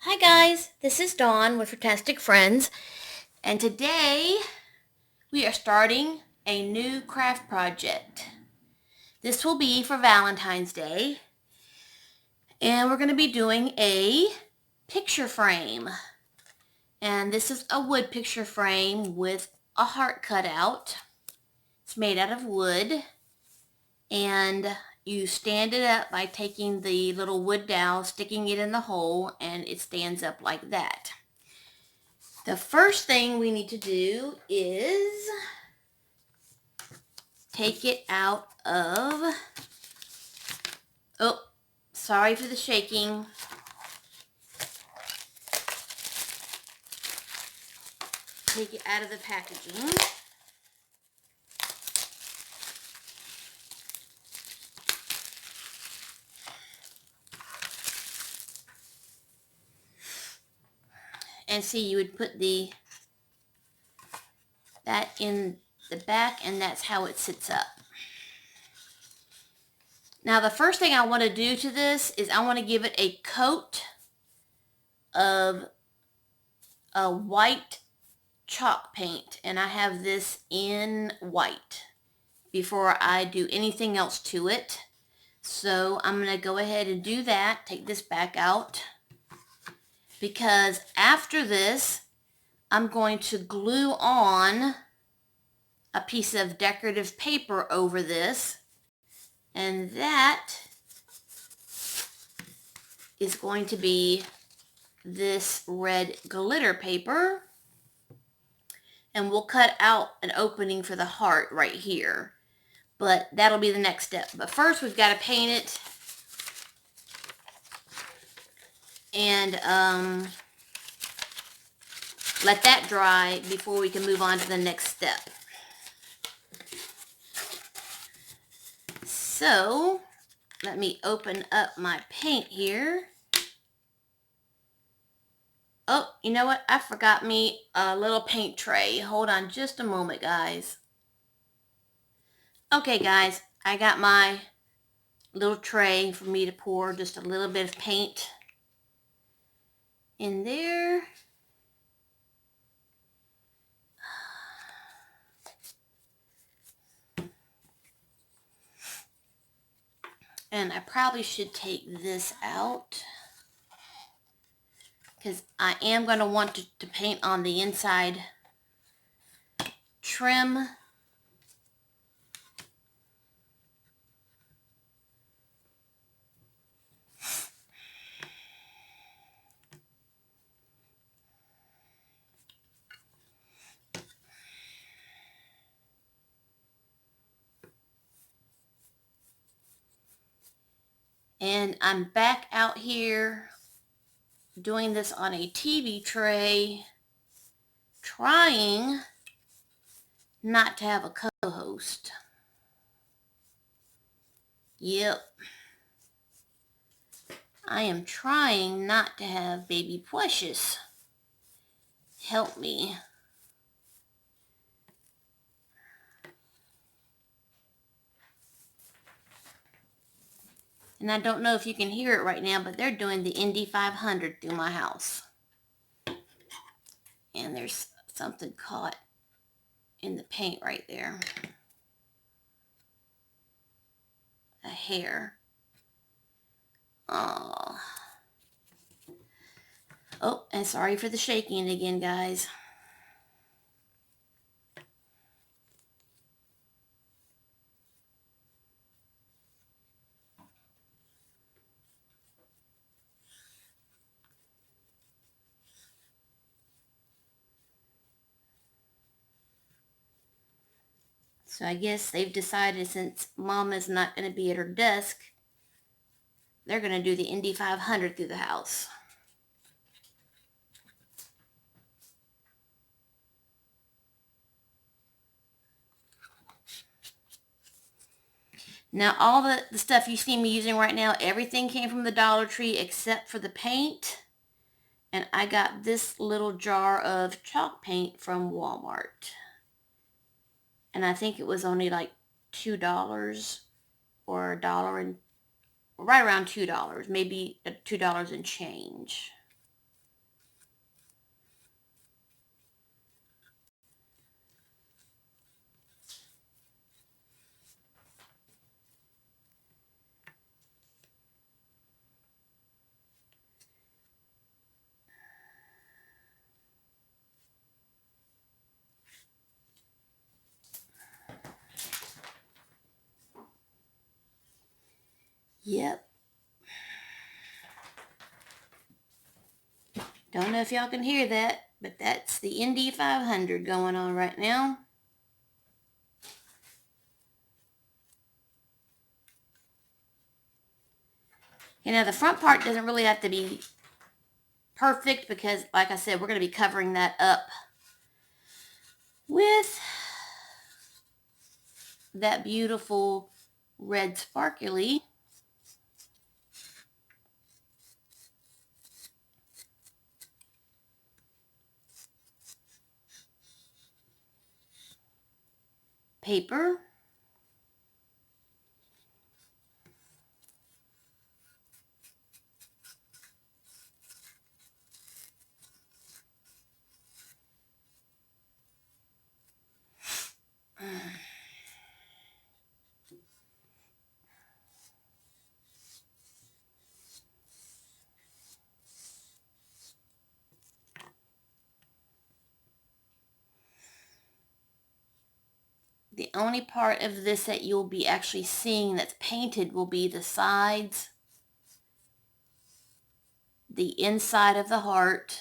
Hi guys, this is Dawn with Furtastic Friends, and today we are starting a new craft project. This will be for Valentine's Day, and we're going to be doing a picture frame. And this is a wood picture frame with a heart cut out. It's made out of wood, and you stand it up by taking the little wood dowel, sticking it in the hole, and it stands up like that. The first thing we need to do is take it out of, oh, sorry for the shaking. Take it out of the packaging. And see, you would put that in the back, and that's how it sits up. Now the first thing I want to do to this is I want to give it a coat of a white chalk paint, and I have this in white before I do anything else to it. So I'm going to go ahead and do that. Take this back out, because after this I'm going to glue on a piece of decorative paper over this, and that is going to be this red glitter paper, and we'll cut out an opening for the heart right here, but that'll be the next step. But first we've got to paint it, and let that dry before we can move on to the next step. So let me open up my paint here. Oh, you know what? I forgot me a little paint tray. Hold on just a moment, guys. Okay, guys, I got my little tray for me to pour just a little bit of paint in there. And I probably should take this out, because I am going to want to paint on the inside trim. And I'm back out here doing this on a TV tray, trying not to have a co-host. Yep. I am trying not to have baby Precious help me. And I don't know if you can hear it right now, but they're doing the Indy 500 through my house. And there's something caught in the paint right there. A hair. Oh. Oh, and sorry for the shaking again, guys. So I guess they've decided, since Mama's not going to be at her desk, they're going to do the Indy 500 through the house. Now all the stuff you see me using right now, everything came from the Dollar Tree except for the paint. And I got this little jar of chalk paint from Walmart. And I think it was only like $2 or $1 and right around $2, maybe $2 and change. Yep. Don't know if y'all can hear that, but that's the Indy 500 going on right now. You know, the front part doesn't really have to be perfect because, like I said, we're going to be covering that up with that beautiful red sparkly paper. The only part of this that you'll be actually seeing that's painted will be the sides, the inside of the heart,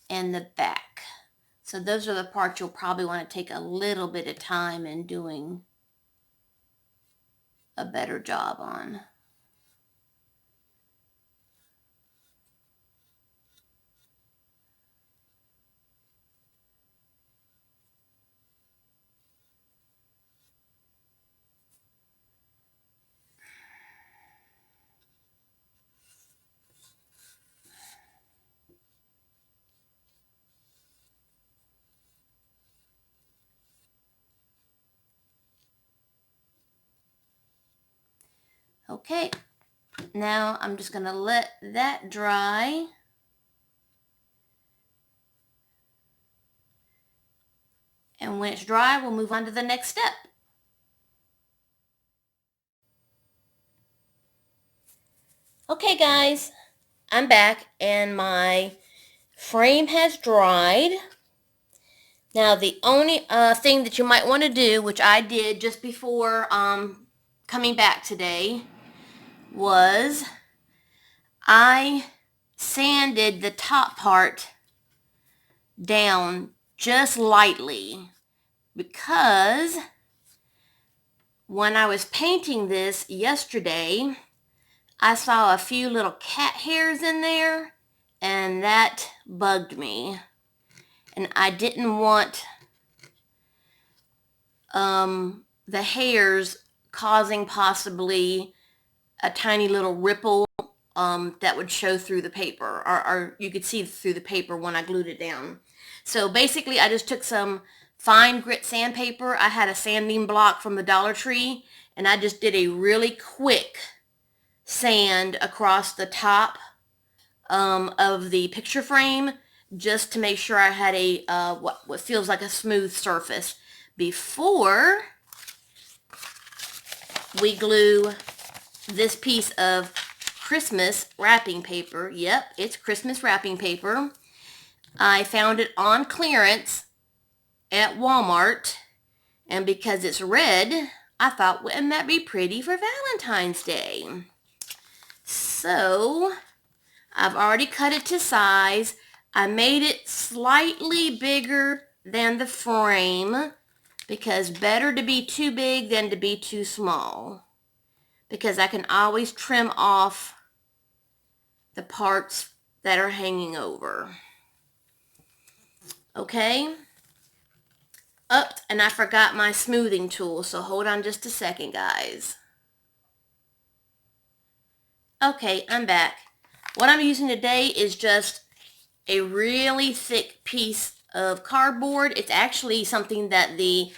and the back. So those are the parts you'll probably want to take a little bit of time in doing a better job on. Okay, now I'm just going to let that dry. And when it's dry, we'll move on to the next step. Okay guys, I'm back and my frame has dried. Now the only thing that you might want to do, which I did just before coming back today, was I sanded the top part down just lightly because when I was painting this yesterday, I saw a few little cat hairs in there and that bugged me. And I didn't want the hairs causing possibly a tiny little ripple that would show through the paper, or you could see through the paper when I glued it down. So basically I just took some fine grit sandpaper. I had a sanding block from the Dollar Tree and I just did a really quick sand across the top of the picture frame just to make sure I had a what feels like a smooth surface before we glue this piece of Christmas wrapping paper. Yep, it's Christmas wrapping paper. I found it on clearance at Walmart, and because it's red, I thought, wouldn't that be pretty for Valentine's Day? So I've already cut it to size. I made it slightly bigger than the frame because better to be too big than to be too small, because I can always trim off the parts that are hanging over. Okay? And I forgot my smoothing tool, so hold on just a second, guys. Okay, I'm back. What I'm using today is just a really thick piece of cardboard. It's actually something that the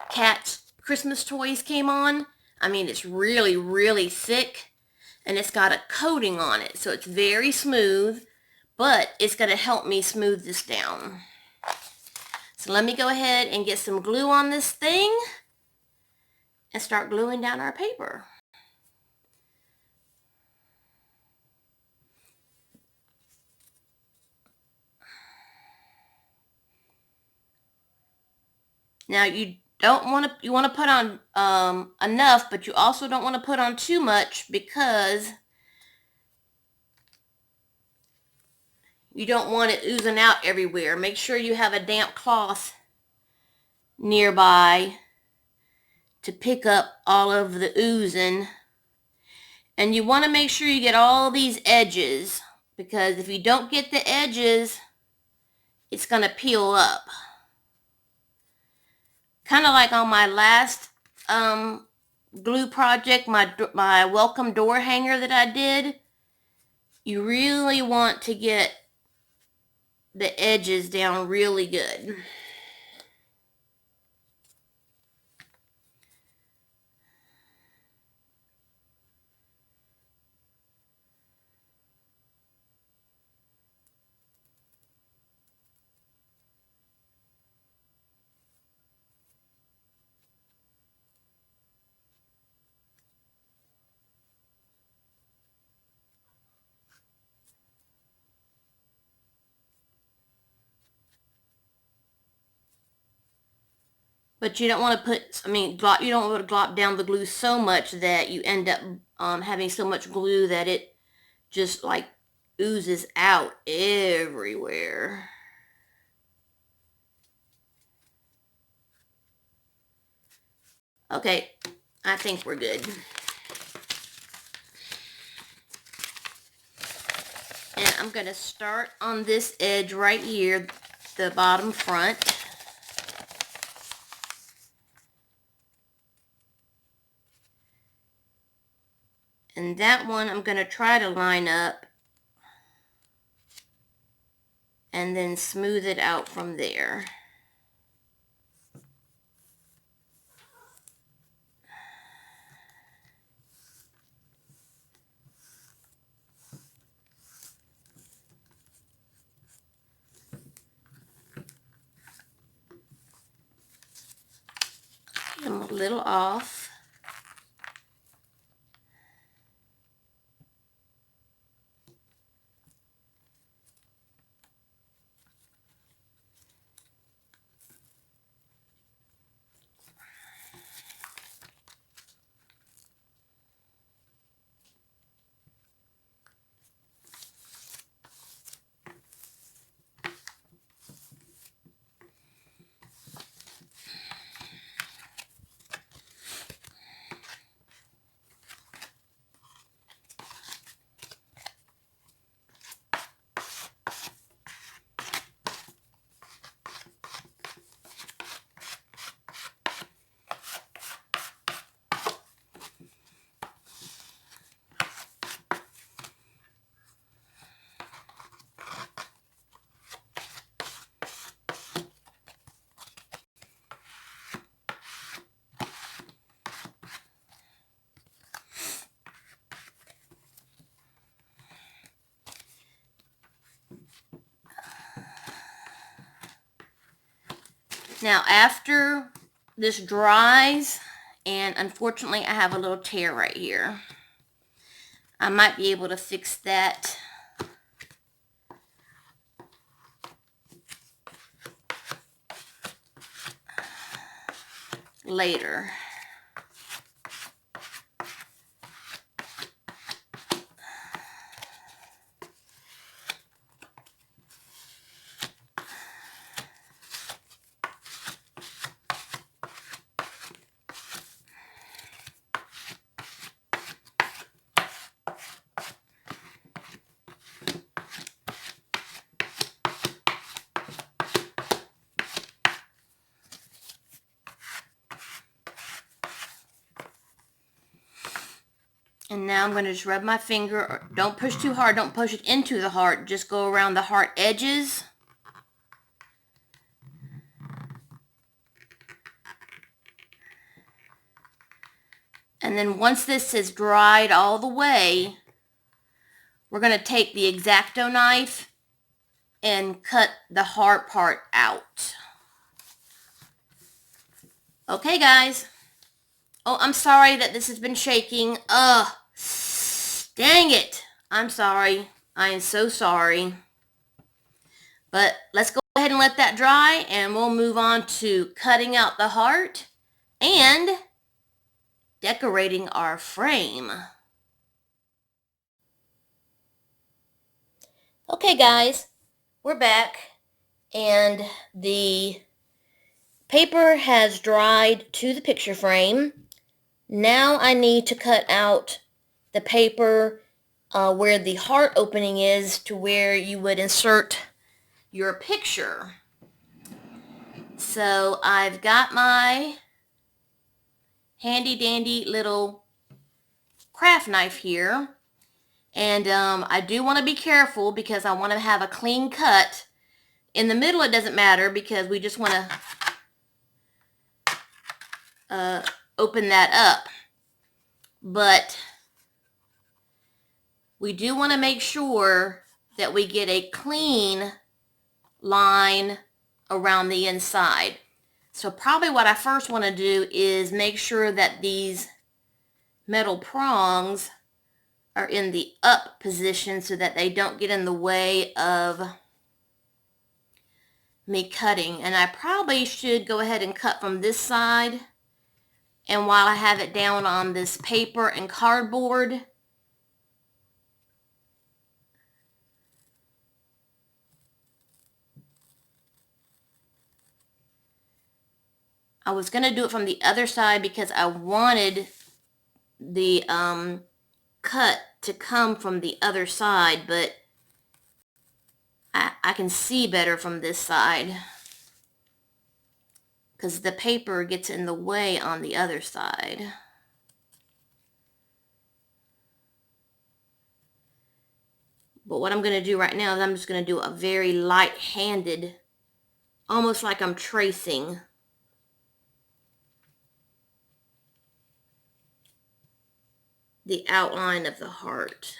cat's Christmas toys came on. I mean, it's really, really thick, and it's got a coating on it, so it's very smooth, but it's going to help me smooth this down. So let me go ahead and get some glue on this thing and start gluing down our paper. Now, you you want to put on enough, but you also don't want to put on too much because you don't want it oozing out everywhere. Make sure you have a damp cloth nearby to pick up all of the oozing. And you want to make sure you get all these edges, because if you don't get the edges, it's going to peel up. Kind of like on my last glue project, my welcome door hanger that I did. You really want to get the edges down really good. But you don't want to put, you don't want to glop down the glue so much that you end up having so much glue that it just like oozes out everywhere. Okay, I think we're good. And I'm going to start on this edge right here, the bottom front. And that one I'm going to try to line up and then smooth it out from there. I'm a little off. Now after this dries, and unfortunately I have a little tear right here, I might be able to fix that later. And now I'm going to just rub my finger. Don't push too hard. Don't push it into the heart. Just go around the heart edges. And then once this is dried all the way, we're going to take the X-Acto knife and cut the heart part out. Okay, guys. Oh, I'm sorry that this has been shaking. Dang it. I'm sorry. I am so sorry. But let's go Go ahead and let that dry, and we'll move on to cutting out the heart and decorating our frame. Okay guys, we're back, and the paper has dried to the picture frame. Now I need to cut out the paper where the heart opening is, to where you would insert your picture. So I've got my handy dandy little craft knife here, and I do want to be careful because I want to have a clean cut. In the middle it doesn't matter because we just want to open that up, but we do want to make sure that we get a clean line around the inside. So probably what I first want to do is make sure that these metal prongs are in the up position so that they don't get in the way of me cutting. And I probably should go ahead and cut from this side. And while I have it down on this paper and cardboard, I was going to do it from the other side because I wanted the cut to come from the other side, but I can see better from this side because the paper gets in the way on the other side. But what I'm going to do right now is I'm just going to do a very light-handed, almost like I'm tracing the outline of the heart.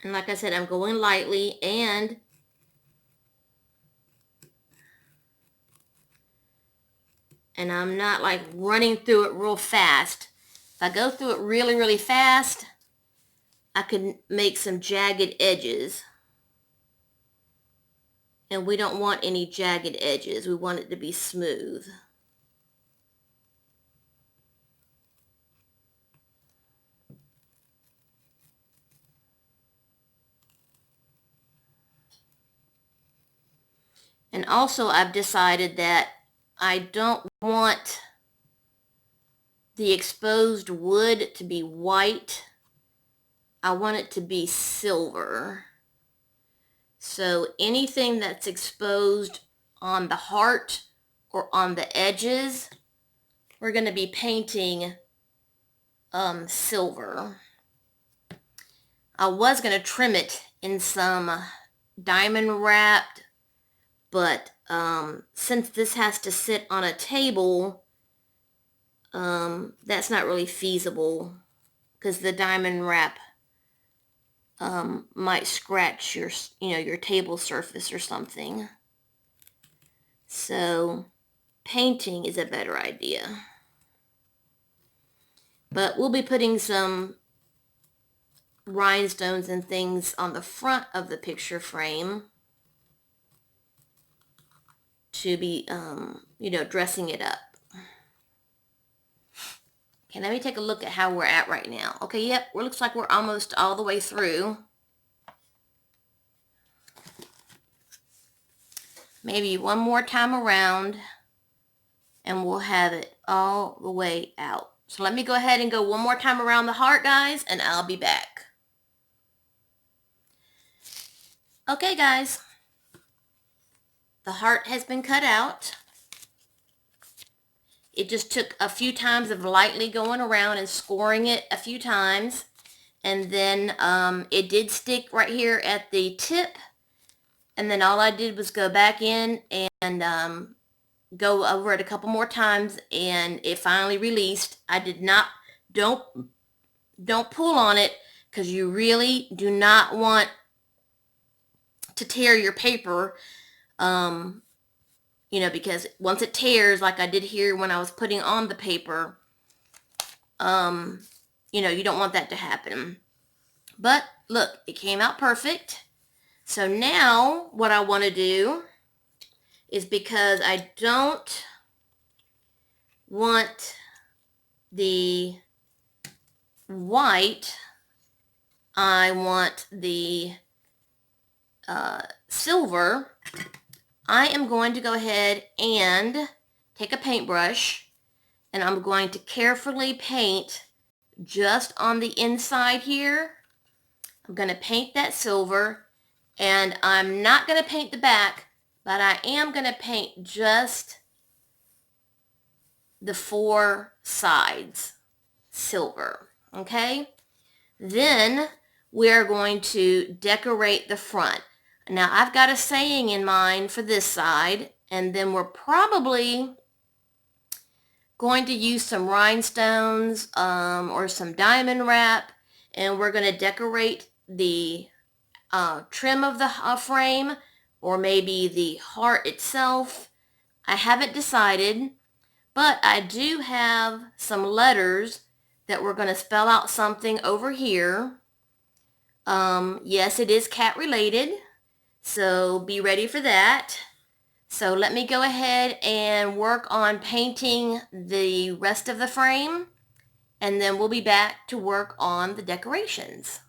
And like I said, I'm going lightly, and I'm not like running through it real fast. If I go through it really, really fast, I could make some jagged edges. And we don't want any jagged edges. We want it to be smooth. And also I've decided that I don't want the exposed wood to be white. I want it to be silver. So anything that's exposed on the heart or on the edges, we're going to be painting silver. I was going to trim it in some diamond wrapped, but since this has to sit on a table, that's not really feasible because the diamond wrap might scratch your, your table surface or something. So painting is a better idea. But we'll be putting some rhinestones and things on the front of the picture frame to be, dressing it up. Okay, let me take a look at how we're at right now. Okay, yep, it looks like we're almost all the way through. Maybe one more time around, and we'll have it all the way out. So let me go ahead and go one more time around the heart, guys, and I'll be back. Okay, guys. The heart has been cut out. It just took a few times of lightly going around and scoring it a few times. and then it did stick right here at the tip, and then all I did was go back in and go over it a couple more times, and it finally released. I did not, don't pull on it, because you really do not want to tear your paper, because once it tears, like I did here when I was putting on the paper, you don't want that to happen. But look, it came out perfect. So now what I want to do is, because I don't want the white, I want the silver, I am going to go ahead and take a paintbrush, and I'm going to carefully paint just on the inside here. I'm going to paint that silver, and I'm not going to paint the back, but I am going to paint just the 4 sides silver, okay? Then we're going to decorate the front. Now I've got a saying in mind for this side, and then we're probably going to use some rhinestones or some diamond wrap, and we're going to decorate the trim of the frame, or maybe the heart itself. I haven't decided, but I do have some letters that we're going to spell out something over here. Yes, it is cat related, so be ready for that. So let me go ahead and work on painting the rest of the frame, and then we'll be back to work on the decorations.